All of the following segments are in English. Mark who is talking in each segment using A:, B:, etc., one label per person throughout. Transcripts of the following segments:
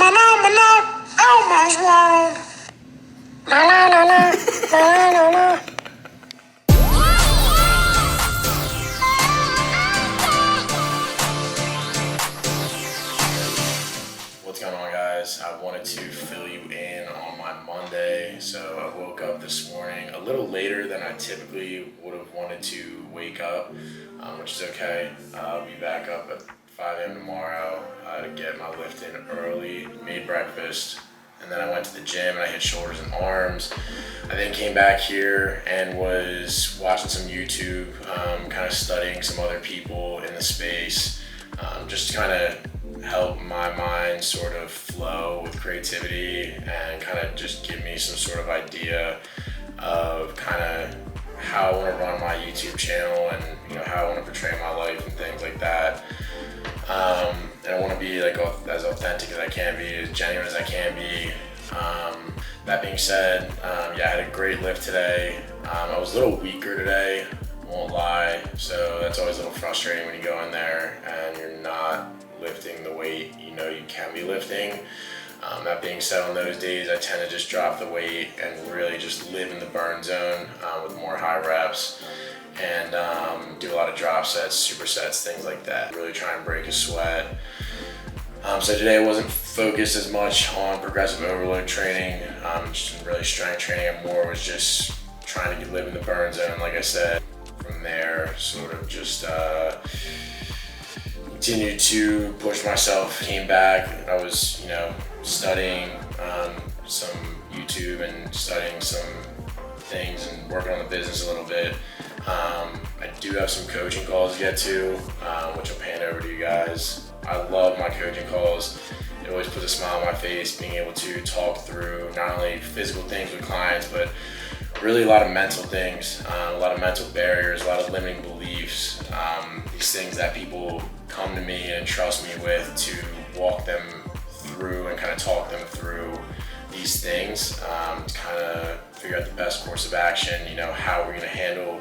A: Elmo's World. Na na na na na na na.
B: What's going on, guys? I wanted to fill you in on my Monday. So I woke up this morning a little later than I typically would have wanted to wake up, which is okay. I'll be back up at 5 a.m. tomorrow to get my lift in early, made breakfast, and then I went to the gym and I hit shoulders and arms. I then came back here and was watching some YouTube, kind of studying some other people in the space, just to kind of help my mind sort of flow with creativity and kind of just give me some sort of idea of kind of how I want to run my YouTube channel and how I want to portray my life and things like that. And I want to be like as authentic as I can be, as genuine as I can be. That being said, I had a great lift today. I was a little weaker today, won't lie. So that's always a little frustrating when you go in there and you're not lifting the weight you can be lifting. That being said, on those days I tend to just drop the weight and really just live in the burn zone with more high reps and do a lot of drop sets, supersets, things like that. Really try and break a sweat. So today I wasn't focused as much on progressive overload training, just really strength training, and more was just trying to live in the burn zone. Like I said, from there sort of just continued to push myself. Came back, I was studying some YouTube and studying some things and working on the business a little bit. I do have some coaching calls to get to, which I'll pan over to you guys. I love my coaching calls. It always puts a smile on my face, being able to talk through not only physical things with clients, but really a lot of mental things, a lot of mental barriers, a lot of limiting beliefs, these things that people come to me and trust me with to walk them through and kind of talk them through these things, to kind of figure out the best course of action, how we're going to handle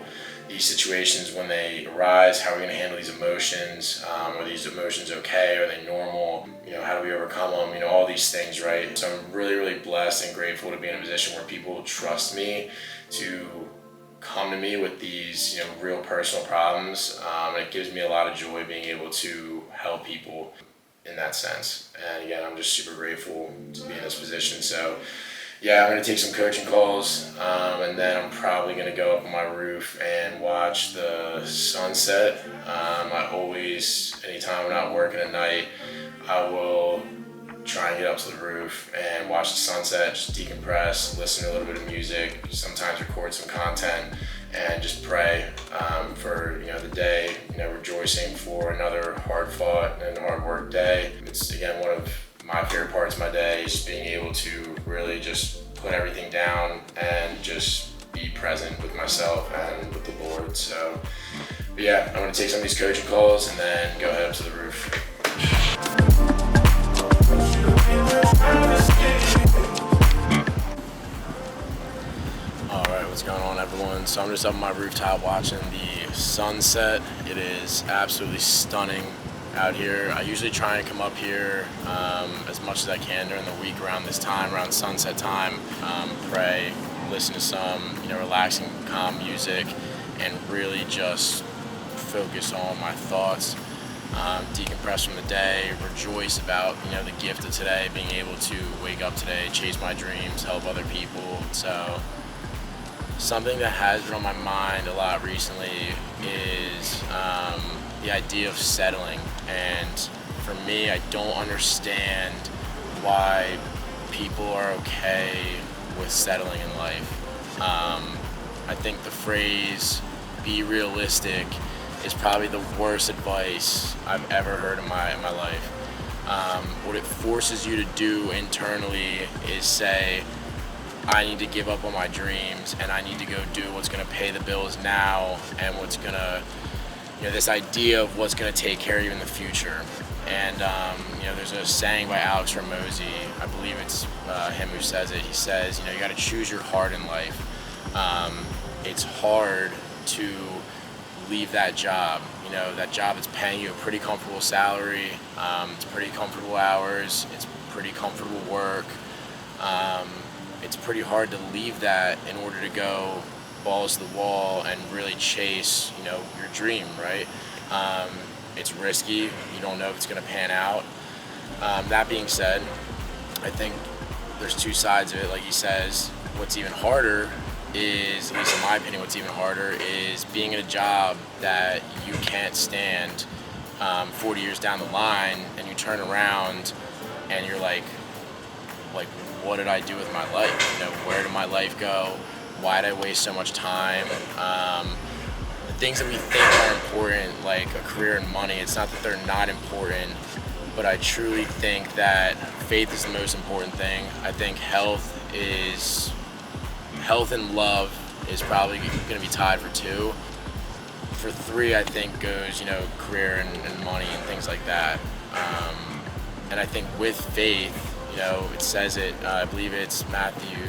B: these situations when they arise, how we're going to handle these emotions, are these emotions okay, are they normal, how do we overcome them, all these things, right? So I'm really, really blessed and grateful to be in a position where people trust me to come to me with these, real personal problems, and it gives me a lot of joy being able to help people in that sense. And again, I'm just super grateful to be in this position. So I'm going to take some coaching calls, and then I'm probably going to go up on my roof and watch the sunset. I always, anytime I'm not working at night, I will try and get up to the roof and watch the sunset, just decompress, listen to a little bit of music, sometimes record some content, and just pray for the day, rejoicing for another hard fought and hard work day. It's again one of my favorite parts of my day, is being able to really just put everything down and just be present with myself and with the Lord. So I'm going to take some of these coaching calls and then go head up to the roof. Alright, what's going on, everyone? So I'm just up on my rooftop watching the sunset. It is absolutely stunning out here. I usually try and come up here as much as I can during the week around this time, around sunset time, pray, listen to some relaxing, calm music, and really just focus on my thoughts, decompress from the day, rejoice about the gift of today, being able to wake up today, chase my dreams, help other people. So something that has been on my mind a lot recently is the idea of settling. And for me, I don't understand why people are okay with settling in life. I think the phrase, be realistic, is probably the worst advice I've ever heard in my life. What it forces you to do internally is say, I need to give up on my dreams and I need to go do what's going to pay the bills now and what's going to, this idea of what's going to take care of you in the future. And, there's a saying by Alex Ramosi, I believe it's him who says it. He says, you got to choose your heart in life. It's hard to leave that job. that job is paying you a pretty comfortable salary, it's pretty comfortable hours, it's pretty comfortable work. It's pretty hard to leave that in order to go balls to the wall and really chase, your dream, right? It's risky. You don't know if it's going to pan out. That being said, I think there's two sides of it. Like he says, what's even harder is, at least in my opinion, what's even harder is being in a job that you can't stand 40 years down the line, and you turn around and you're like, what did I do with my life? Where did my life go? Why did I waste so much time? The things that we think are important, like a career and money, it's not that they're not important, but I truly think that faith is the most important thing. I think health and love is probably going to be tied for 2. For 3, I think goes, career and money and things like that. And I think with faith, it says it, I believe it's Matthew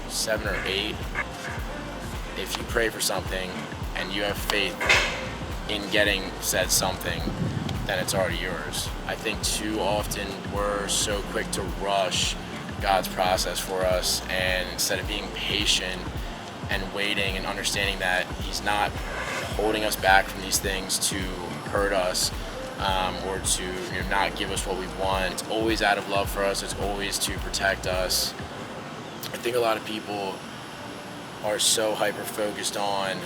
B: 7 or 8. If you pray for something and you have faith in getting said something, then it's already yours. I think too often we're so quick to rush God's process for us, and instead of being patient and waiting and understanding that He's not holding us back from these things to hurt us, or to not give us what we want. It's always out of love for us. It's always to protect us. I think a lot of people are so hyper focused on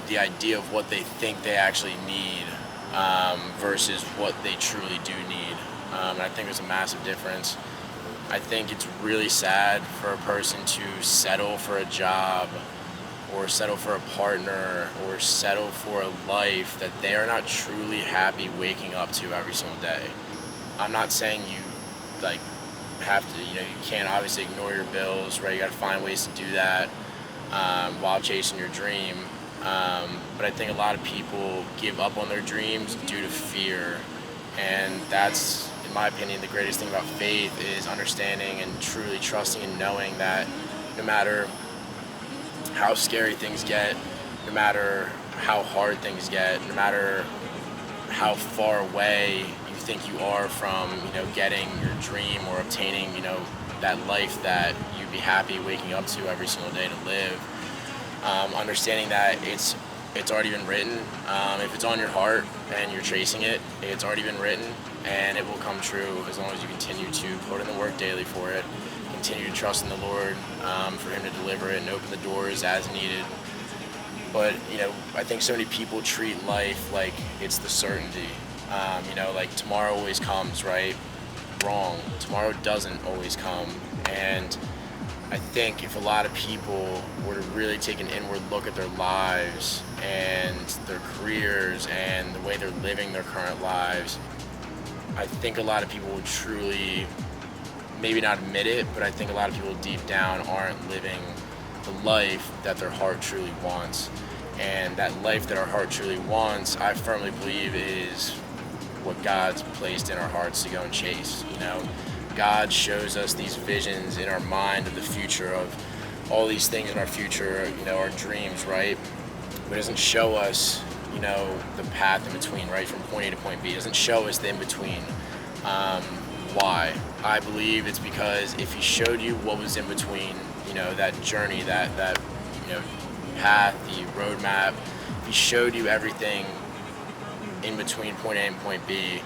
B: the idea of what they think they actually need versus what they truly do need. And I think there's a massive difference. I think it's really sad for a person to settle for a job or settle for a partner or settle for a life that they are not truly happy waking up to every single day. I'm not saying you have to, you can't obviously ignore your bills, right? You got to find ways to do that while chasing your dream. But I think a lot of people give up on their dreams due to fear, and that's, in my opinion, the greatest thing about faith is understanding and truly trusting and knowing that no matter how scary things get, no matter how hard things get, no matter how far away you think you are from, getting your dream or obtaining, that life that you'd be happy waking up to every single day to live, understanding that it's already been written. If it's on your heart and you're chasing it, it's already been written, and it will come true as long as you continue to put in the work daily for it. Continue to trust in the Lord for Him to deliver it and open the doors as needed. But I think so many people treat life like it's the certainty. Like tomorrow always comes, right? Wrong. Tomorrow doesn't always come. And I think if a lot of people were to really take an inward look at their lives and their careers and the way they're living their current lives, I think a lot of people would truly, maybe not admit it, but I think a lot of people deep down aren't living the life that their heart truly wants. And that life that our heart truly wants, I firmly believe, is what God's placed in our hearts to go and chase. God shows us these visions in our mind of the future, of all these things in our future, our dreams, right? But it doesn't show us, the path in between, right? From point A to point B. It doesn't show us the in between. Why? I believe it's because if He showed you what was in between, that journey, that path, the roadmap, if He showed you everything in between point A and point B,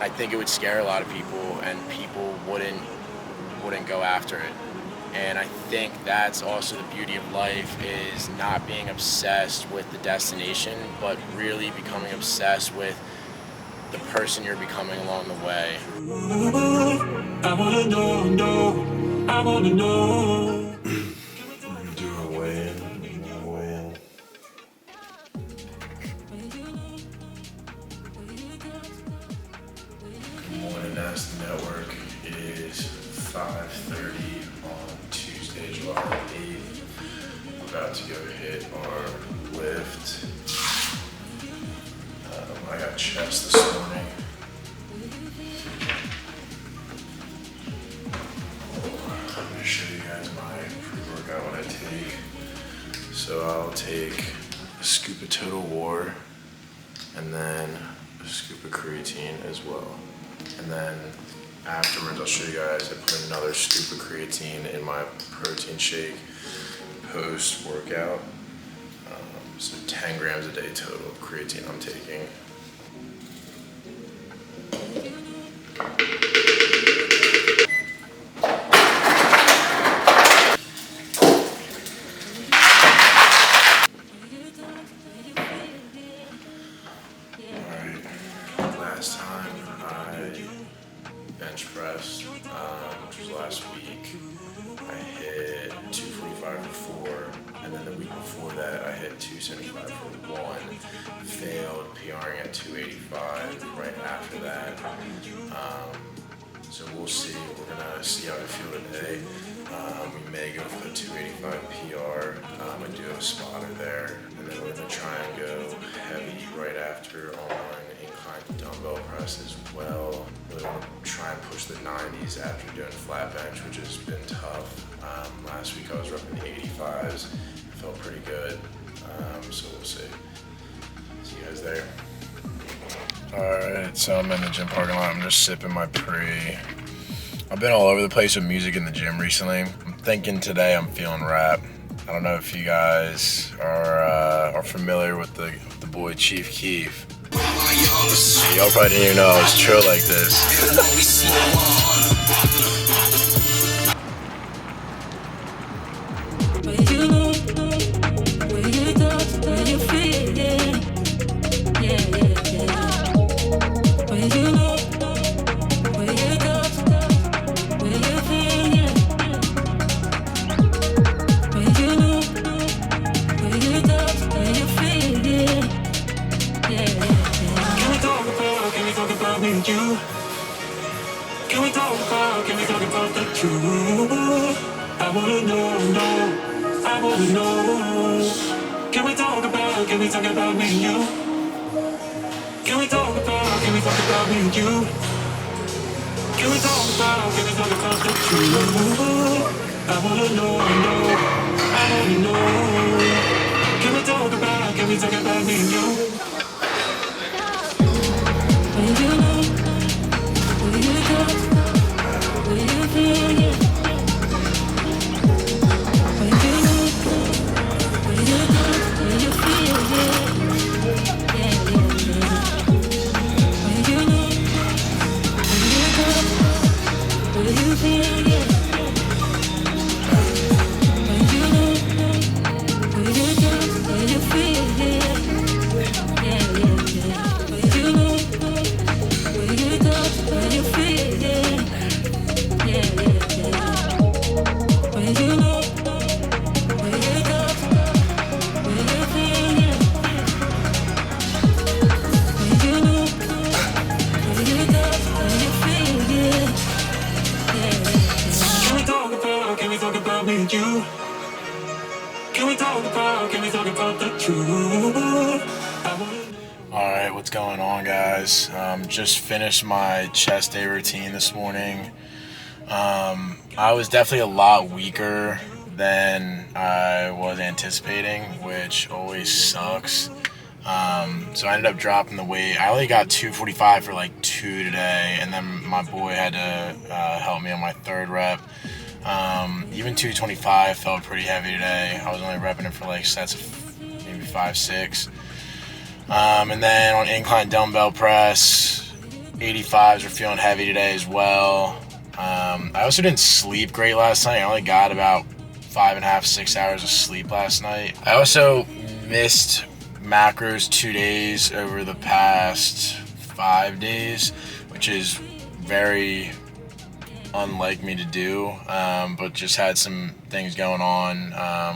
B: I think it would scare a lot of people, and people wouldn't go after it. And I think that's also the beauty of life, is not being obsessed with the destination, but really becoming obsessed with the person you're becoming along the way.
C: I wanna know, I wanna know.
D: Do a weigh-in. Good morning, Nasty Network. It is 5:30 on Tuesday, July 8th. We're about to go hit our lift. I got chest this morning. I'm going to show you guys my pre-workout, what I take. So I'll take a scoop of Total War, scoop of creatine as well. And then afterwards, I'll show you guys, I put another scoop of creatine in my protein shake post-workout. So 10 grams a day total of creatine I'm taking. Last time I bench pressed, which was last week, I hit 245 for 4, and then the week before that I hit 275 for 1, failed PRing at 285 right after that. So we'll see, we're gonna see how I feel today. We may go for the 285 PR, I do have a spotter there, and then we're gonna try and go heavy right after on incline dumbbell press as well. Really want to try and push the 90s after doing flat bench, which has been tough. Last week I was repping the 85s, it felt pretty good, so we'll see. See you guys there. Alright, so I'm in the gym parking lot, I'm just sipping my pre. I've been all over the place with music in the gym recently. I'm thinking today I'm feeling rap. I don't know if you guys are familiar with the boy Chief Keef. Y'all probably didn't even know I was chill like this.
C: Can we talk about the truth? I wanna know, I wanna know. Can we talk about me and you? Can we talk about me and you? Can we talk about the truth? I wanna know, I wanna know. Can we talk about me and you?
D: Alright, what's going on, guys? Just finished my chest day routine this morning. I was definitely a lot weaker than I was anticipating, which always sucks. So I ended up dropping the weight. I only got 245 for like 2 today, and then my boy had to help me on my 3rd rep. Even 225 felt pretty heavy today. I was only repping it for like sets of maybe 5, 6. And then on incline dumbbell press, 85s were feeling heavy today as well. I also didn't sleep great last night. I only got about 5.5, 6 hours of sleep last night. I also missed macros 2 days over the past 5 days, which is very unlike me to do, but just had some things going on,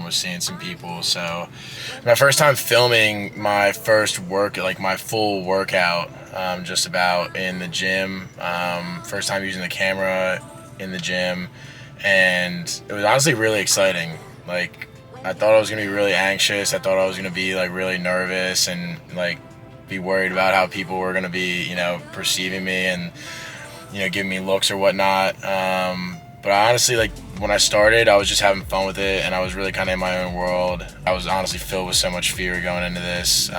D: was seeing some people. So my first time filming my first my full workout, just about in the gym, first time using the camera in the gym, and it was honestly really exciting. Like, I thought I was gonna be really anxious. I thought I was gonna be like really nervous and like be worried about how people were gonna be, perceiving me and giving me looks or whatnot. But honestly, like, when I started, I was just having fun with it, and I was really kind of in my own world. I was honestly filled with so much fear going into this,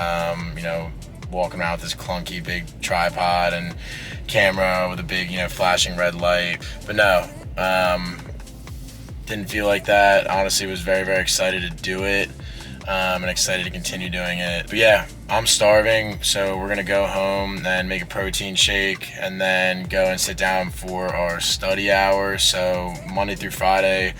B: walking around with this clunky big tripod and camera with a big, flashing red light. But no, didn't feel like that. Honestly, was very, very excited to do it, and excited to continue doing it. But yeah, I'm starving, so we're gonna go home and make a protein shake and then go and sit down for our study hour. So Monday through Friday,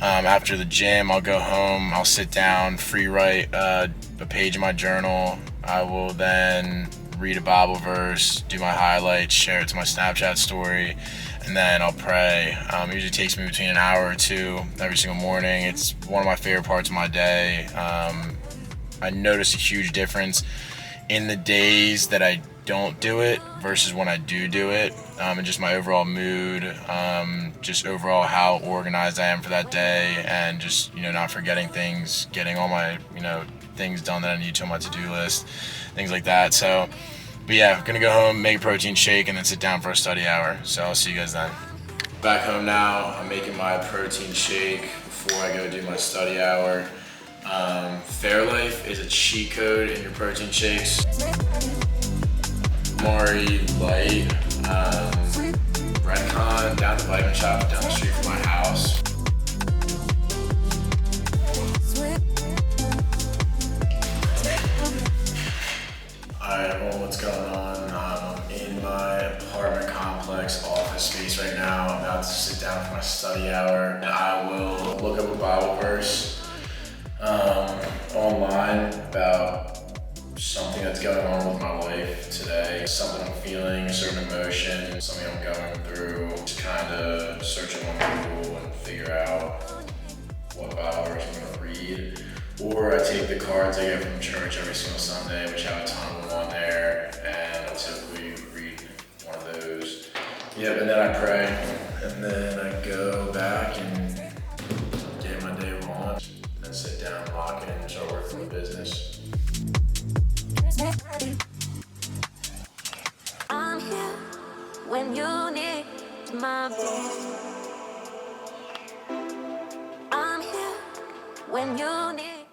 B: after the gym, I'll go home, I'll sit down, free write a page in my journal. I will then read a Bible verse, do my highlights, share it to my Snapchat story, and then I'll pray. It usually takes me between an hour or two every single morning. It's one of my favorite parts of my day. I notice a huge difference in the days that I don't do it versus when I do it, and just my overall mood, just overall how organized I am for that day, and just not forgetting things, getting all my things done that I need to on my to-do list, things like that. So, but yeah, I'm gonna go home, make a protein shake, and then sit down for a study hour. So I'll see you guys then. Back home now, I'm making my protein shake before I go do my study hour. Fairlife is a cheat code in your protein shakes. Mari Light, Redcon, down the vitamin shop down the street from my house. Alright everyone, what's going on? I'm in my apartment complex office space right now. I'm about to sit down for my study hour. I will look up a Bible verse online about something that's going on with my life today, something I'm feeling, a certain emotion, something I'm going through. Just kind of searching on Google and figure out what Bible verse I'm going to read. Or I take the cards I get from church every single Sunday, which have a ton of them on there, and I'll typically read one of those. Yep, and then I pray, and then I go back and get my day rolling, then sit down, lock in, and start working on the business.
E: I'm here when you need my voice. I'm here when you need.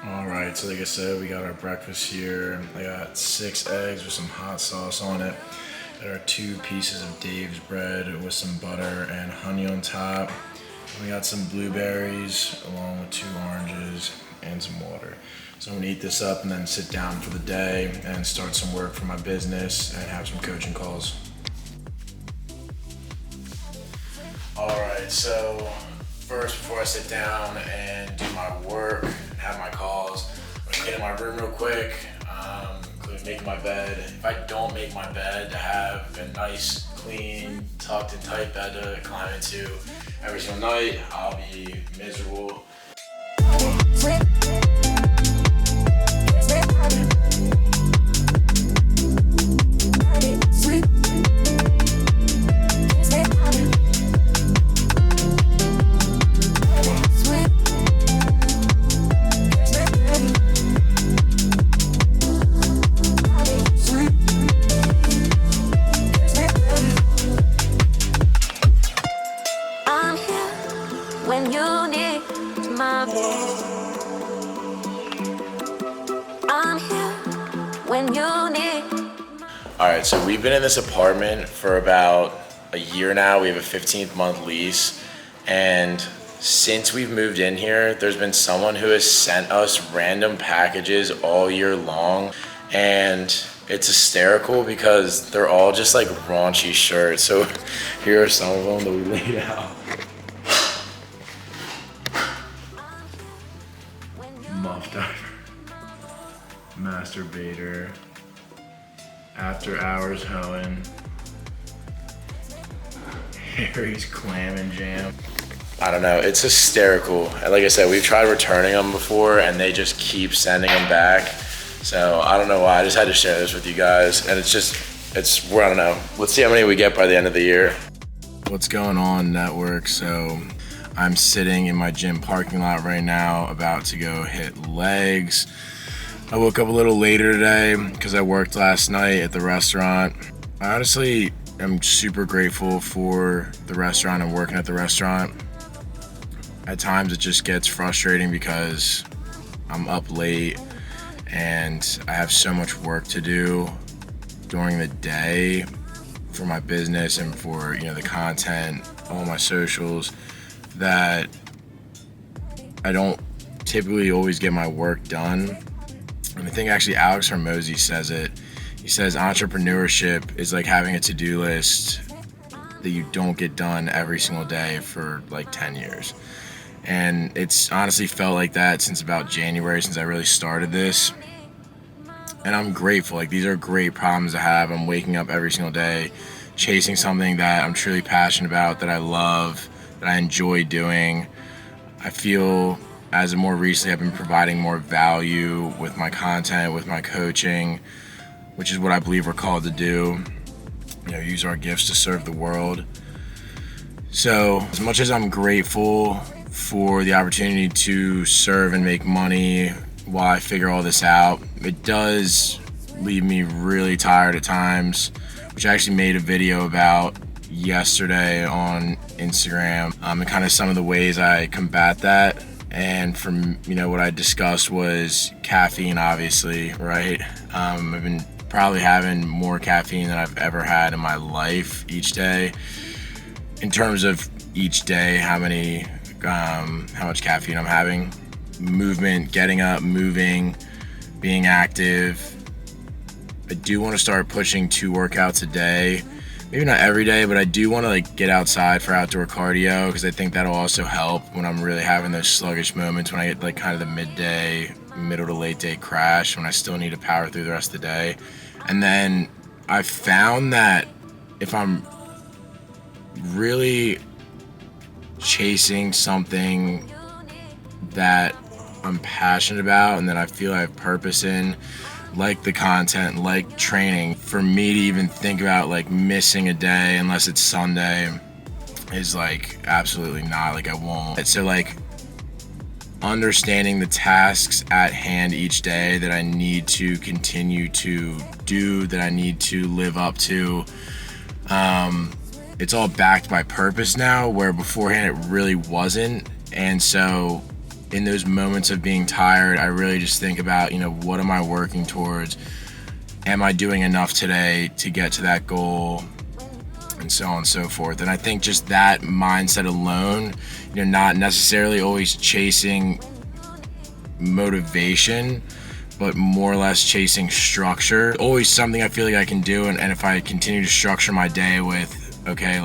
B: Alright, so like I said, we got our breakfast here. I got 6 eggs with some hot sauce on it. Got our 2 pieces of Dave's bread with some butter and honey on top. We got some blueberries along with 2 oranges and some water. So I'm gonna eat this up and then sit down for the day and start some work for my business and have some coaching calls. Alright, so first, before I sit down and do my work and have my calls, I'm gonna get in my room real quick, including making my bed. If I don't make my bed, to have a nice, clean, tucked and tight bed to climb into every single night, I'll be miserable.
E: When you need my voice, I'm here when you need.
B: Alright, so we've been in this apartment for about a year now. We have a 15th month lease, and since we've moved in here, there's been someone who has sent us random packages all year long, and it's hysterical because they're all just like raunchy shirts. So here are some of them that we laid out. Muff diver, masturbator, after hours hoeing, Harry's clam and jam. I don't know, it's hysterical. And like I said, we've tried returning them before and they just keep sending them back. So I don't know why, I just had to share this with you guys. And I don't know. Let's see how many we get by the end of the year. What's going on, network? So I'm sitting in my gym parking lot right now, about to go hit legs. I woke up a little later today because I worked last night at the restaurant. I honestly am super grateful for the restaurant and working at the restaurant. At times it just gets frustrating because I'm up late and I have so much work to do during the day for my business and for, the content, all my socials, that I don't typically always get my work done. And I think actually Alex Hormozy says it. He says entrepreneurship is like having a to-do list that you don't get done every single day for like 10 years. And it's honestly felt like that since about January, since I really started this. And I'm grateful. Like, these are great problems to have. I'm waking up every single day, chasing something that I'm truly passionate about, that I love, that I enjoy doing. I feel as of more recently, I've been providing more value with my content, with my coaching, which is what I believe we're called to do. Use our gifts to serve the world. So as much as I'm grateful for the opportunity to serve and make money while I figure all this out, it does leave me really tired at times, which I actually made a video about yesterday on Instagram, and kind of some of the ways I combat that. And from, what I discussed was caffeine, obviously, right? I've been probably having more caffeine than I've ever had in my life each day. In terms of each day, how much caffeine I'm having. Movement, getting up, moving, being active. I do want to start pushing 2 workouts a day. Maybe not every day, but I do want to get outside for outdoor cardio, because I think that'll also help when I'm really having those sluggish moments, when I get kind of the midday, middle to late day crash, when I still need to power through the rest of the day. And then I found that if I'm really chasing something that I'm passionate about and that I feel I have purpose in, like the content, like training, for me to even think about missing a day unless it's Sunday is absolutely not. I won't. So understanding the tasks at hand each day that I need to continue to do, that I need to live up to, it's all backed by purpose now, where beforehand it really wasn't. And so in those moments of being tired, I really just think about, what am I working towards? Am I doing enough today to get to that goal? And so on and so forth. And I think just that mindset alone, not necessarily always chasing motivation, but more or less chasing structure. Always something I feel like I can do. And if I continue to structure my day with, okay,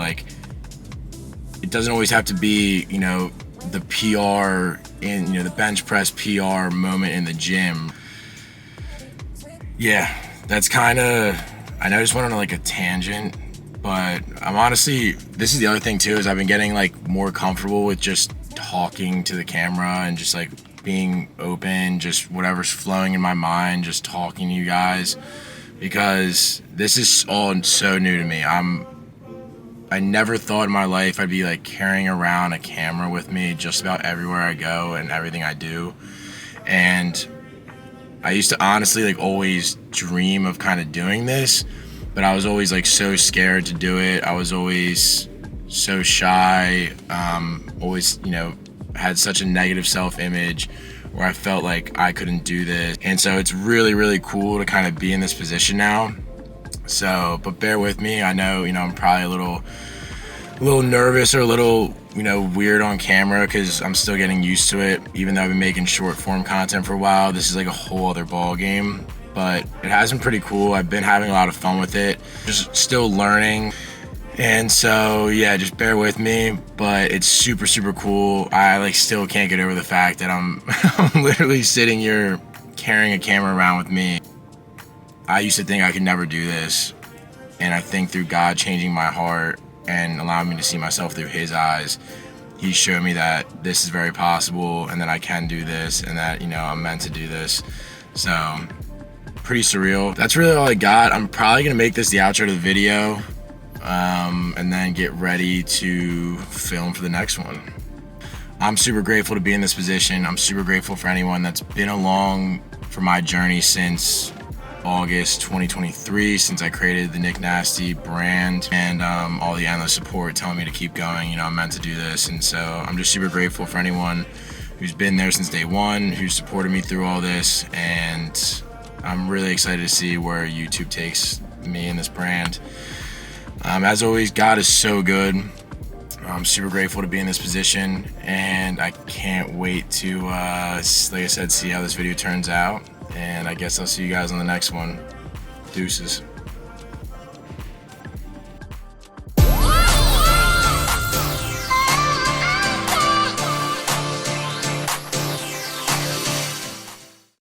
B: it doesn't always have to be, the PR in, the bench press PR moment in the gym. Yeah, that's kind of, I know I just went on a tangent, but I'm honestly, this is the other thing too, is I've been getting more comfortable with just talking to the camera and just being open, just whatever's flowing in my mind, just talking to you guys, because this is all so new to me. I never thought in my life I'd be carrying around a camera with me just about everywhere I go and everything I do. And I used to honestly always dream of kind of doing this, but I was always so scared to do it. I was always so shy, always, had such a negative self-image where I felt like I couldn't do this. And so it's really, really cool to kind of be in this position now. So, but bear with me. I know, I'm probably a little nervous or a little, weird on camera, because I'm still getting used to it. Even though I've been making short form content for a while, this is a whole other ball game. But it has been pretty cool. I've been having a lot of fun with it. Just still learning. And so, yeah, just bear with me. But it's super, super cool. I still can't get over the fact that I'm literally sitting here carrying a camera around with me. I used to think I could never do this, and I think through God changing my heart and allowing me to see myself through His eyes, He showed me that this is very possible, and that I can do this, and that, I'm meant to do this. So, pretty surreal. That's really all I got. I'm probably gonna make this the outro to the video, and then get ready to film for the next one. I'm super grateful to be in this position. I'm super grateful for anyone that's been along for my journey since August 2023, since I created the Nick Nasty brand, and all the endless support telling me to keep going. I'm meant to do this, and so I'm just super grateful for anyone who's been there since day one, who's supported me through all this, and I'm really excited to see where YouTube takes me and this brand. As always, God is so good. I'm super grateful to be in this position, and I can't wait to, like I said, see how this video turns out. And I guess I'll see you guys on the next one. Deuces.